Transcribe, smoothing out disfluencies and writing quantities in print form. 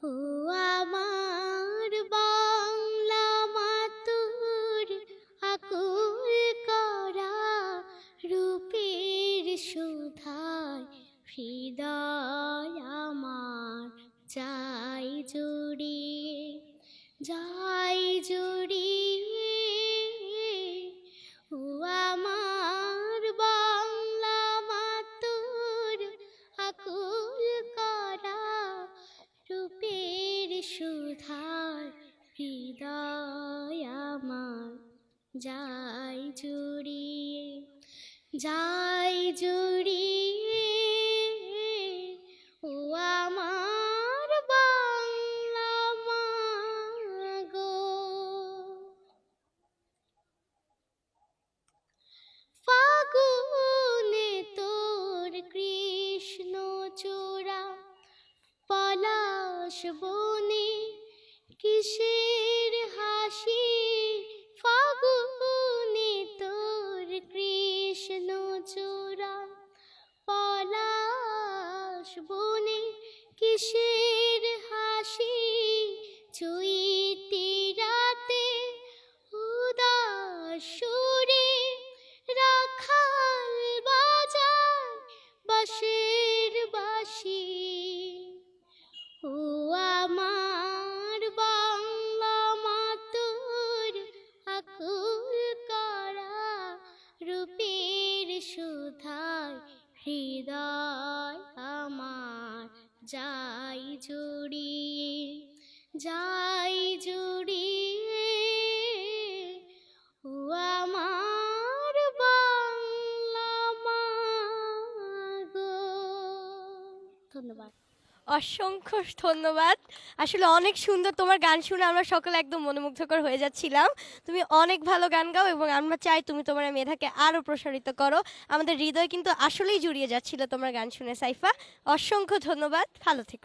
ও আমার বাংলা মাতুর আকুল করা রূপের সুধায় হৃদয় আমার যাই জুড়িয়ে যাই জুড়িয়ে ও আমার বাংলা মাতুর আকুল করা রূপের সুধার হৃদয় আমার যাই জুড়িয়ে যাই জুড়িয়ে ও আমার বাংলা মা গো। ফাগুনে তোর কৃষ্ণ চূড়া পলাশ বনে কিসের হাসি, ফাগুনে তোর কৃষ্ণ চূড়া পলাশ বনে কিসের হাসি, চৈতি রাতে উদাস সুরে রাখাল বাজায় বাঁশের বাঁশি। ও আমার বাংলা মাতুর আকুল করা রূপের সুধায় হৃদয় আমার যাই জুড়িয়ে যাই জুড়িয়ে ও আমার বাংলা মা গো। ধন্যবাদ। অসংখ্য ধন্যবাদ। আসলে অনেক সুন্দর, তোমার গান শুনে আমরা সকলে একদম মনোমুগ্ধকর হয়ে যাচ্ছিলাম। তুমি অনেক ভালো গান গাও এবং আমরা চাই তুমি তোমার মেধাকে আরও প্রসারিত করো। আমাদের হৃদয় কিন্তু আসলেই জুড়িয়ে যাচ্ছিল তোমার গান শুনে সাইফা। অসংখ্য ধন্যবাদ, ভালো থেকো।